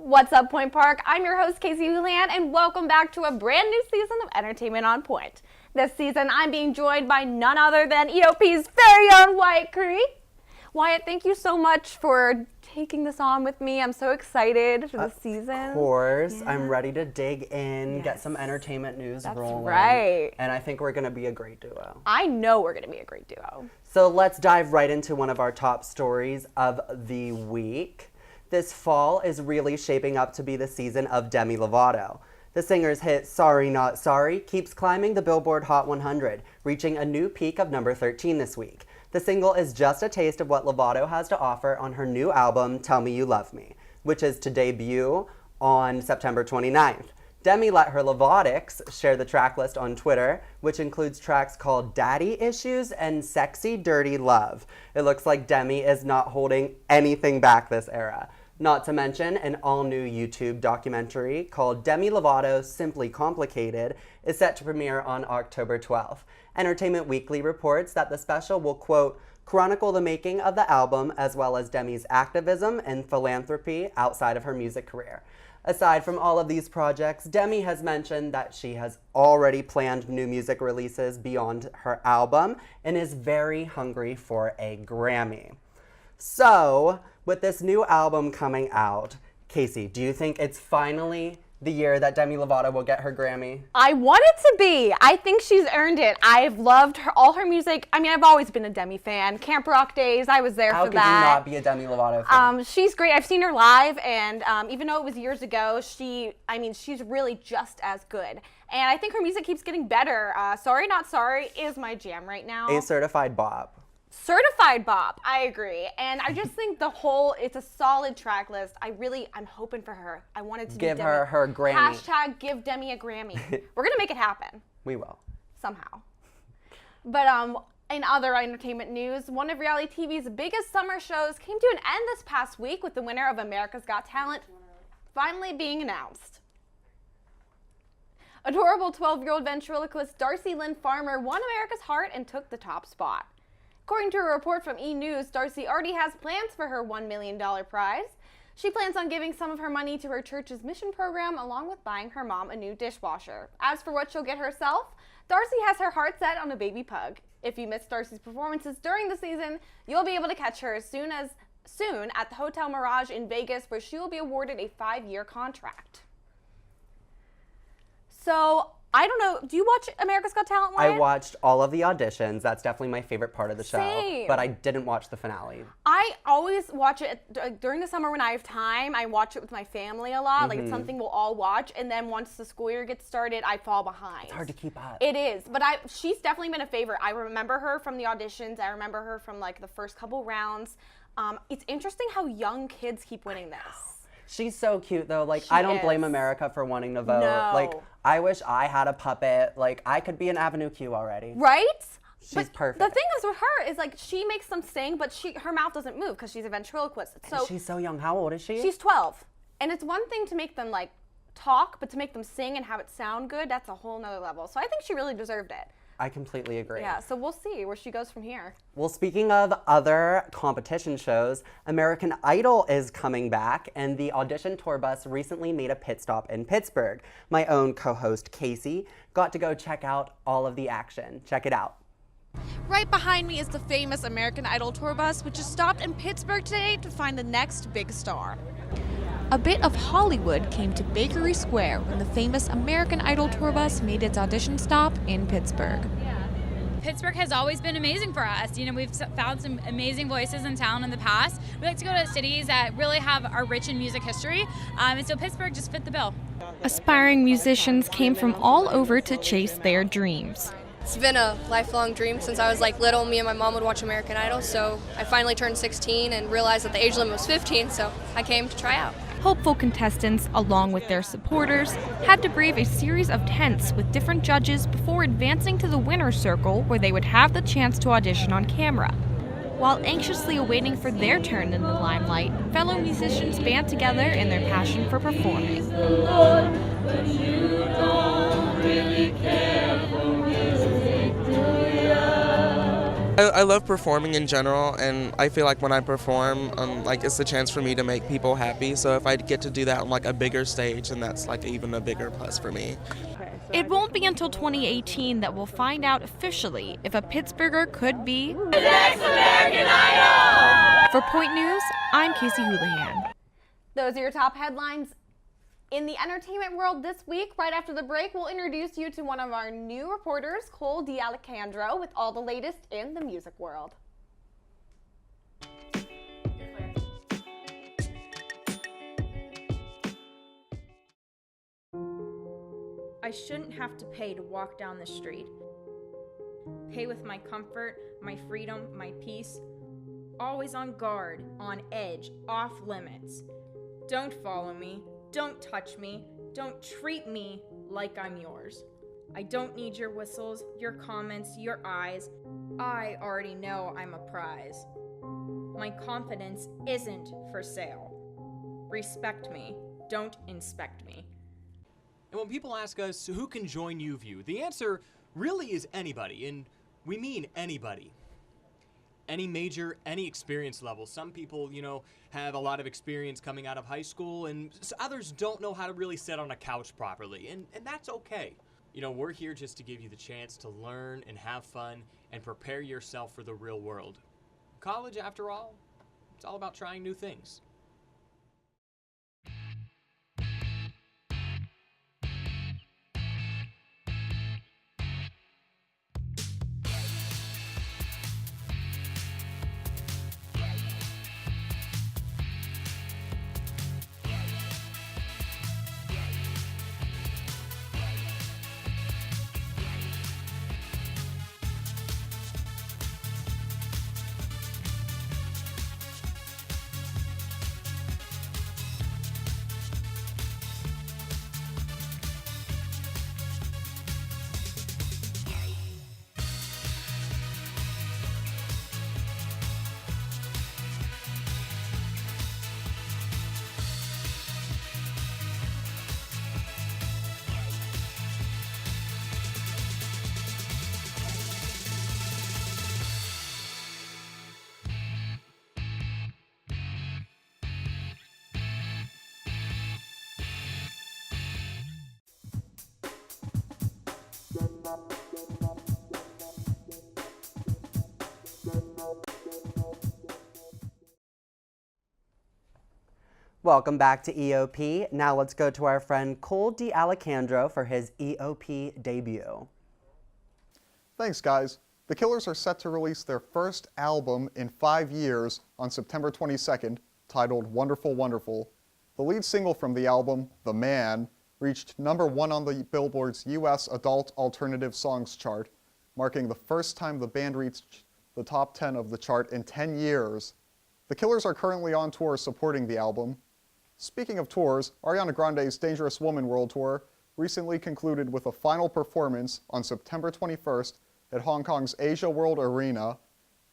What's up, Point Park? I'm your host, Casey Houlihan, and welcome back to a brand new season of Entertainment on Point. This season, I'm being joined by none other than EOP's very own Wyatt Cree. Wyatt, thank you so much for taking this on with me. I'm so excited for this season. Of course. Yeah. I'm ready to dig in, get some entertainment news rolling. That's right. And I think we're going to be a great duo. I know we're going to be a great duo. So let's dive right into one of our top stories of the week. This fall is really shaping up to be the season of Demi Lovato. The singer's hit Sorry Not Sorry keeps climbing the Billboard Hot 100, reaching a new peak of number 13 this week. The single is just a taste of what Lovato has to offer on her new album, Tell Me You Love Me, which is to debut on September 29th. Demi let her Lovatics share the track list on Twitter, which includes tracks called Daddy Issues and Sexy Dirty Love. It looks like Demi is not holding anything back this era. Not to mention, an all-new YouTube documentary called Demi Lovato Simply Complicated is set to premiere on October 12th. Entertainment Weekly reports that the special will, quote, chronicle the making of the album as well as Demi's activism and philanthropy outside of her music career. Aside from all of these projects, Demi has mentioned that she has already planned new music releases beyond her album and is very hungry for a Grammy. So, with this new album coming out, Casey, do you think it's finally the year that Demi Lovato will get her Grammy? I want it to be. I think she's earned it. I've loved all her music. I mean, I've always been a Demi fan. Camp Rock days, I was there for that. How could you not be a Demi Lovato fan? She's great. I've seen her live, and even though it was years ago, she's really just as good. And I think her music keeps getting better. Sorry Not Sorry is my jam right now. A certified bop. Certified bop, I agree. And I just think it's a solid track list. I'm hoping for her. I wanted to give her her Grammy. Hashtag give Demi a Grammy. We're going to make it happen. We will. Somehow. But in other entertainment news, one of reality TV's biggest summer shows came to an end this past week with the winner of America's Got Talent finally being announced. Adorable 12-year-old ventriloquist Darcy Lynn Farmer won America's heart and took the top spot. According to a report from E! News, Darcy already has plans for her $1 million prize. She plans on giving some of her money to her church's mission program, along with buying her mom a new dishwasher. As for what she'll get herself, Darcy has her heart set on a baby pug. If you missed Darcy's performances during the season, you'll be able to catch her soon at the Hotel Mirage in Vegas, where she will be awarded a 5-year contract. So, I don't know, do you watch America's Got Talent, Wyatt? I watched all of the auditions. That's definitely my favorite part of the show. Same. But I didn't watch the finale. I always watch it during the summer when I have time. I watch it with my family a lot. Like, it's something we'll all watch. And then once the school year gets started, I fall behind. It's hard to keep up. It is. But she's definitely been a favorite. I remember her from the auditions. I remember her from, like, the first couple rounds. It's interesting how young kids keep winning this. She's so cute, though. Like, I don't blame America for wanting to vote. No. Like, I wish I had a puppet. Like, I could be an Avenue Q already. Right? She's perfect. The thing is with her is, like, she makes them sing, but her mouth doesn't move because she's a ventriloquist. So and she's so young. How old is she? She's 12. And it's one thing to make them, like, talk, but to make them sing and have it sound good, that's a whole nother level. So I think she really deserved it. I completely agree. Yeah, so we'll see where she goes from here. Well, speaking of other competition shows, American Idol is coming back, and the audition tour bus recently made a pit stop in Pittsburgh. My own co-host, Casey, got to go check out all of the action. Check it out. Right behind me is the famous American Idol tour bus, which is stopped in Pittsburgh today to find the next big star. A bit of Hollywood came to Bakery Square when the famous American Idol tour bus made its audition stop in Pittsburgh. Pittsburgh has always been amazing for us. You know, we've found some amazing voices in town in the past. We like to go to cities that really are rich in music history, and so Pittsburgh just fit the bill. Aspiring musicians came from all over to chase their dreams. It's been a lifelong dream since I was little. Me and my mom would watch American Idol, so I finally turned 16 and realized that the age limit was 15, so I came to try out. Hopeful contestants, along with their supporters, had to brave a series of tents with different judges before advancing to the winner's circle, where they would have the chance to audition on camera. While anxiously awaiting for their turn in the limelight, fellow musicians band together in their passion for performing. I love performing in general, and I feel like when I perform, like it's a chance for me to make people happy. So if I get to do that on like a bigger stage, then that's like even a bigger plus for me. It won't be until 2018 that we'll find out officially if a Pittsburgher could be the next American Idol. For Point News, I'm Casey Houlihan. Those are your top headlines in the entertainment world this week. Right after the break, we'll introduce you to one of our new reporters, Cole D'Alejandro, with all the latest in the music world. I shouldn't have to pay to walk down the street. Pay with my comfort, my freedom, my peace. Always on guard, on edge, off limits. Don't follow me. Don't touch me. Don't treat me like I'm yours. I don't need your whistles, your comments, your eyes. I already know I'm a prize. My confidence isn't for sale. Respect me. Don't inspect me. And when people ask us who can join UView, the answer really is anybody, and we mean anybody. Any major, any experience level. Some people, have a lot of experience coming out of high school, and others don't know how to really sit on a couch properly, and that's okay. We're here just to give you the chance to learn and have fun and prepare yourself for the real world. College, after all, it's all about trying new things. Welcome back to EOP. Now let's go to our friend Cole D'Alejandro for his EOP debut. Thanks, guys. The Killers are set to release their first album in 5 years on September 22nd, titled Wonderful Wonderful. The lead single from the album, The Man, reached #1 on the Billboard's U.S. Adult Alternative Songs chart, marking the first time the band reached the top 10 of the chart in 10 years. The Killers are currently on tour supporting the album. Speaking of tours, Ariana Grande's Dangerous Woman World Tour recently concluded with a final performance on September 21st at Hong Kong's Asia World Arena.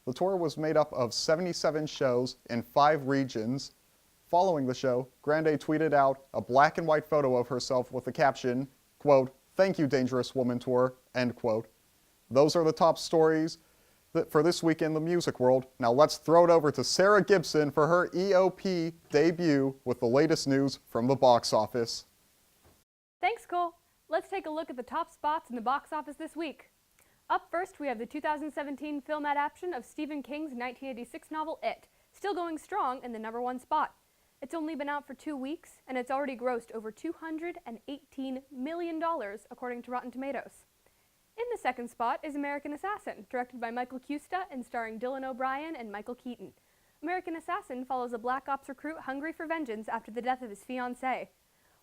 The tour was made up of 77 shows in 5 regions. Following the show, Grande tweeted out a black and white photo of herself with the caption, quote, "Thank you, Dangerous Woman Tour," end quote. Those are the top stories for this week in the music world. Now let's throw it over to Sarah Gibson for her EOP debut with the latest news from the box office. Thanks, Cole. Let's take a look at the top spots in the box office this week. Up first, we have the 2017 film adaptation of Stephen King's 1986 novel It, still going strong in the #1 spot. It's only been out for 2 weeks, and it's already grossed over $218 million, according to Rotten Tomatoes. In the second spot is American Assassin, directed by Michael Custa and starring Dylan O'Brien and Michael Keaton. American Assassin follows a Black Ops recruit hungry for vengeance after the death of his fiancée.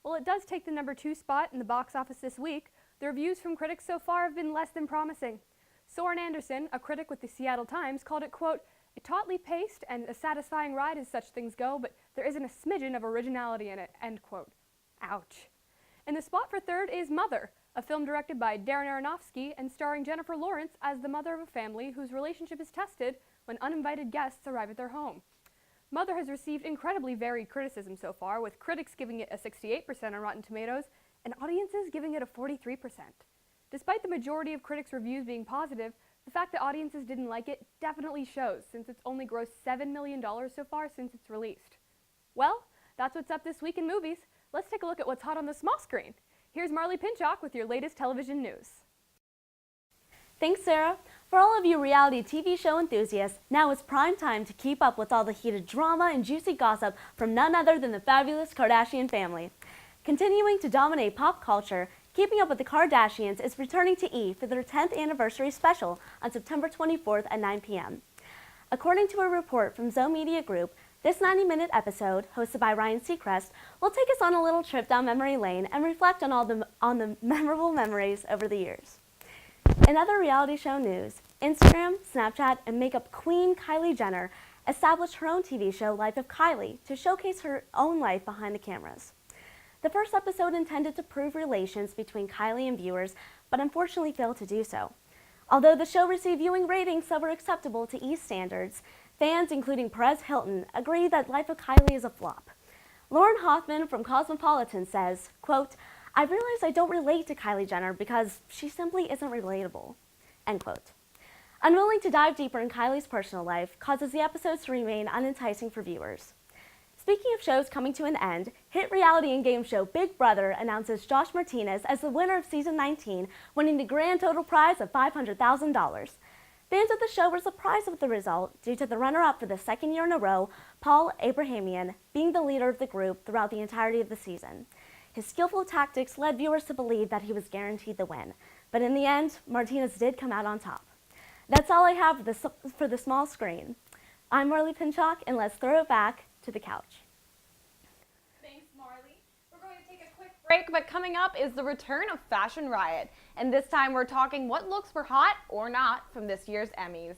While it does take the #2 spot in the box office this week, the reviews from critics so far have been less than promising. Soren Anderson, a critic with the Seattle Times, called it, quote, "a tautly paced and a satisfying ride as such things go, but there isn't a smidgen of originality in it," end quote. Ouch. And the spot for third is Mother, a film directed by Darren Aronofsky and starring Jennifer Lawrence as the mother of a family whose relationship is tested when uninvited guests arrive at their home. Mother has received incredibly varied criticism so far, with critics giving it a 68% on Rotten Tomatoes and audiences giving it a 43%. Despite the majority of critics' reviews being positive, The fact that audiences didn't like it definitely shows, since it's only grossed $7 million so far since it's released. Well, that's what's up this week in movies. Let's take a look at what's hot on the small screen. Here's Marley Pinchok with your latest television news. Thanks, Sarah. For all of you reality TV show enthusiasts, now is prime time to keep up with all the heated drama and juicy gossip from none other than the fabulous Kardashian family. Continuing to dominate pop culture, Keeping Up with the Kardashians is returning to E! For their 10th anniversary special on September 24th at 9 p.m. According to a report from Zoe Media Group, this 90-minute episode, hosted by Ryan Seacrest, will take us on a little trip down memory lane and reflect on the memorable memories over the years. In other reality show news, Instagram, Snapchat, and makeup queen Kylie Jenner established her own TV show, Life of Kylie, to showcase her own life behind the cameras. The first episode intended to prove relations between Kylie and viewers, but unfortunately failed to do so. Although the show received viewing ratings that were acceptable to E! standards, fans, including Perez Hilton, agree that Life of Kylie is a flop. Lauren Hoffman from Cosmopolitan says, quote, "I realize I don't relate to Kylie Jenner because she simply isn't relatable," end quote. Unwilling to dive deeper in Kylie's personal life causes the episodes to remain unenticing for viewers. Speaking of shows coming to an end, hit reality and game show Big Brother announces Josh Martinez as the winner of season 19, winning the grand total prize of $500,000. Fans of the show were surprised with the result due to the runner-up for the second year in a row, Paul Abrahamian, being the leader of the group throughout the entirety of the season. His skillful tactics led viewers to believe that he was guaranteed the win, but in the end, Martinez did come out on top. That's all I have for the small screen. I'm Marley Pinchok, and let's throw it back to the couch. Thanks, Marley. We're going to take a quick break, but coming up is the return of Fashion Riot. And this time we're talking what looks were hot or not from this year's Emmys.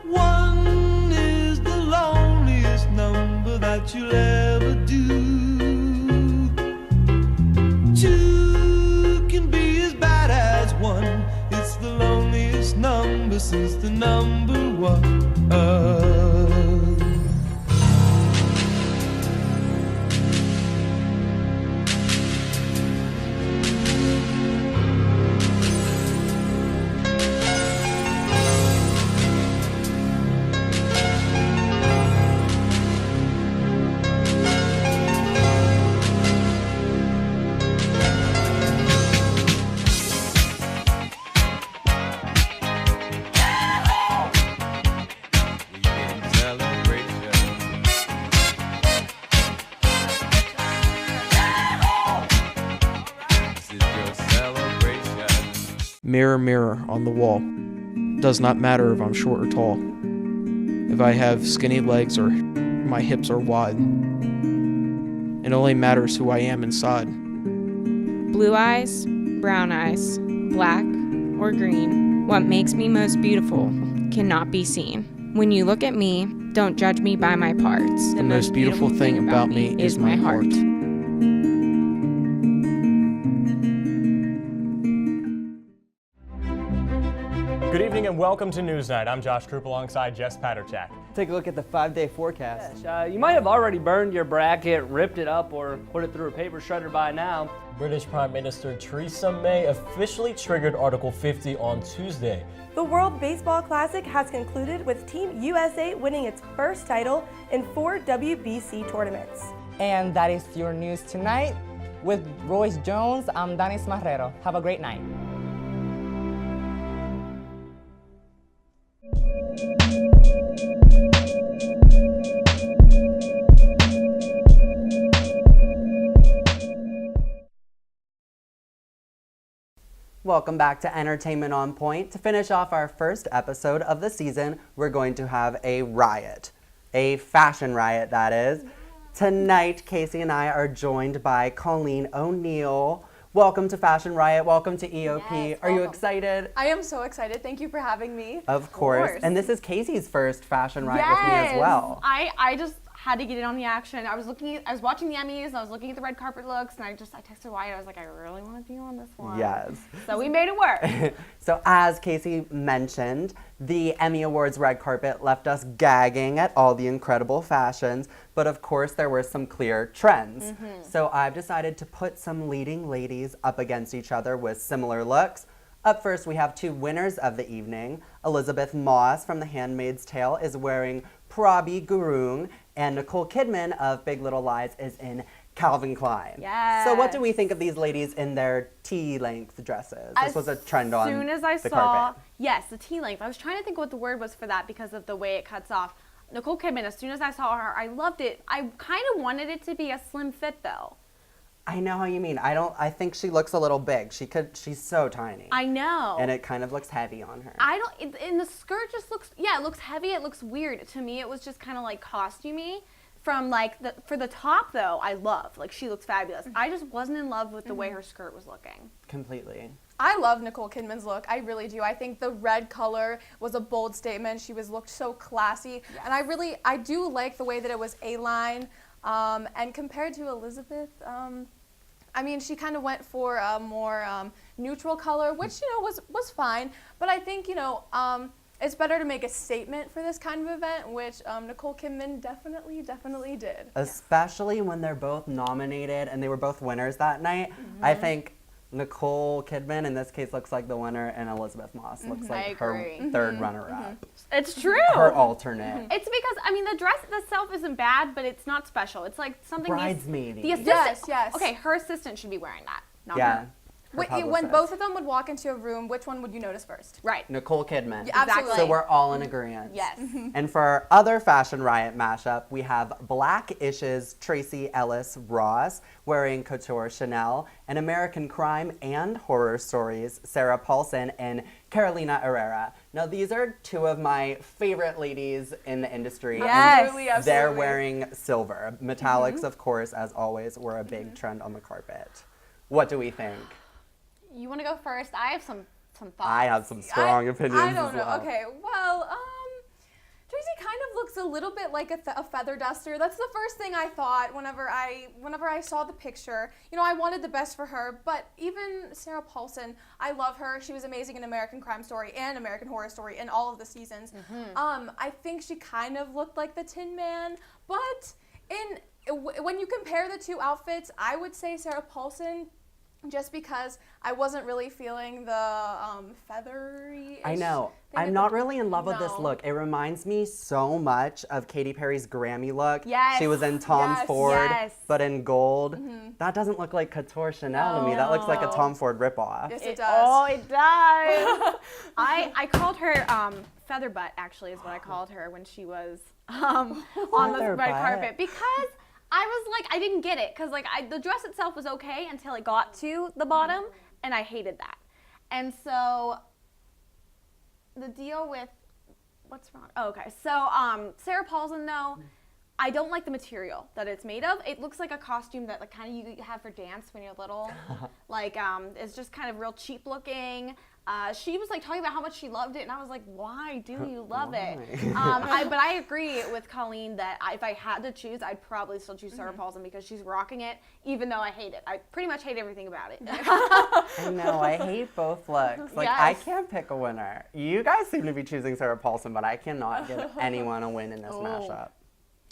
One is the loneliest number that you'll ever do. Two can be as bad as one. It's the loneliest number since the number one. Mirror, mirror on the wall. Does not matter if I'm short or tall. If I have skinny legs or my hips are wide. It only matters who I am inside. Blue eyes, brown eyes, black or green. What makes me most beautiful cannot be seen. When you look at me, don't judge me by my parts. The most beautiful thing about me is my heart. Good evening and welcome to Newsnight. I'm Josh Krupp alongside Jess Paterchak. Take a look at the 5-day forecast. You might have already burned your bracket, ripped it up, or put it through a paper shredder by now. British Prime Minister Theresa May officially triggered Article 50 on Tuesday. The World Baseball Classic has concluded with Team USA winning its first title in 4 WBC tournaments. And that is your news tonight. With Royce Jones, I'm Danis Marrero. Have a great night. Welcome back to Entertainment on Point. To finish off our first episode of the season, we're going to have a riot. A fashion riot, that is. Tonight, Casey and I are joined by Colleen O'Neill. Welcome to Fashion Riot. Welcome to EOP. Are you excited? I am so excited. Thank you for having me. Of course. And this is Casey's first Fashion Riot with me as well. I just had to get in on the action. I was watching the Emmys, and I was looking at the red carpet looks, and I texted Wyatt. I was like, I really want to be on this one. Yes. So we made it work. So as Casey mentioned, the Emmy Awards red carpet left us gagging at all the incredible fashions, but of course there were some clear trends. So I've decided to put some leading ladies up against each other with similar looks. Up first, we have two winners of the evening. Elizabeth Moss from The Handmaid's Tale is wearing Prabi Gurung, and Nicole Kidman of Big Little Lies is in Calvin Klein. Yes. So what do we think of these ladies in their T-length dresses? This was a trend on the carpet. As soon as I saw, yes, the T-length. I was trying to think what the word was for that because of the way it cuts off. Nicole Kidman, as soon as I saw her, I loved it. I kind of wanted it to be a slim fit though. I know how you mean. I think she looks a little big. She's so tiny. I know. And it kind of looks heavy on her. And the skirt just looks, it looks heavy, it looks weird. To me, it was just kind of like costumey. From for the top though, I love, like she looks fabulous. I just wasn't in love with the way her skirt was looking. Completely. I love Nicole Kidman's look. I really do. I think the red color was a bold statement. She looked so classy. Yes. And I do like the way that it was A-line. And compared to Elizabeth, I mean, she kind of went for a more neutral color, which, was fine. But I think, it's better to make a statement for this kind of event, which Nicole Kidman definitely did. Especially when they're both nominated and they were both winners that night. I think Nicole Kidman, in this case, looks like the winner, and Elizabeth Moss looks like her third runner-up. It's true. Her alternate. It's because, the dress itself isn't bad, but it's not special. It's like something bridesmaid. The assistant. Yes. Okay, her assistant should be wearing that, not her. When both of them would walk into a room, which one would you notice first? Right. Nicole Kidman. Yeah, absolutely. So we're all in agreement. Yes. And for our other Fashion Riot mashup, we have Black-ish's Tracee Ellis Ross wearing couture Chanel, and American Crime and Horror Stories Sarah Paulson and Carolina Herrera. Now these are two of my favorite ladies in the industry. Yes. Absolutely. They're wearing silver. Metallics, of course, as always, were a big trend on the carpet. What do we think? You want to go first? I have some thoughts. I have some strong opinions I don't know. as well. Okay, well, Tracee kind of looks a little bit like a feather duster. That's the first thing I thought whenever I saw the picture. I wanted the best for her, but even Sarah Paulson, I love her. She was amazing in American Crime Story and American Horror Story in all of the seasons. I think she kind of looked like the Tin Man, but when you compare the two outfits, I would say Sarah Paulson, just because I wasn't really feeling the feathery. I know. I'm not really in love with this look. It reminds me so much of Katy Perry's Grammy look. Yes. She was in Tom Ford, yes. but in gold. That doesn't look like couture Chanel to me. That looks like a Tom Ford ripoff. Yes, it does. Oh, it does. I called her Featherbutt, actually, is what I called her when she was on the red carpet, because I was like, I didn't get it, because the dress itself was okay until it got to the bottom, and I hated that. And so the deal with, what's wrong? Oh, okay. So Sarah Paulson, though, I don't like the material that it's made of. It looks like a costume that kind of you have for dance when you're little. It's just kind of real cheap looking. She was talking about how much she loved it, and I was like, why do you love it? But I agree with Colleen that if I had to choose, I'd probably still choose Sarah Paulson because she's rocking it, even though I hate it. I pretty much hate everything about it. I know, I hate both looks. I can't pick a winner. You guys seem to be choosing Sarah Paulson, but I cannot give anyone a win in this mashup.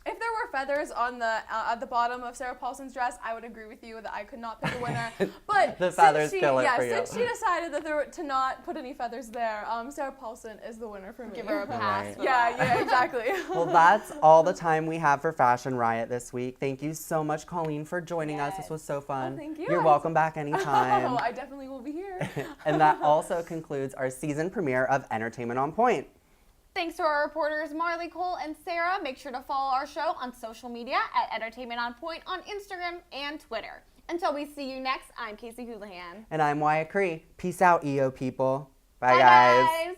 If there were feathers on at the bottom of Sarah Paulson's dress, I would agree with you that I could not pick a winner. But the feathers kill it for you. Since she decided that to not put any feathers there, Sarah Paulson is the winner for me. Give her a pass. Right. Yeah, exactly. Well, that's all the time we have for Fashion Riot this week. Thank you so much, Colleen, for joining us. This was so fun. Oh, thank you. You're welcome back anytime. Oh, I definitely will be here. And that also concludes our season premiere of Entertainment on Point. Thanks to our reporters Marley, Cole, and Sarah. Make sure to follow our show on social media at Entertainment on Point on Instagram and Twitter. Until we see you next, I'm Casey Houlihan. And I'm Wyatt Cree. Peace out, EO people. Bye, Bye guys.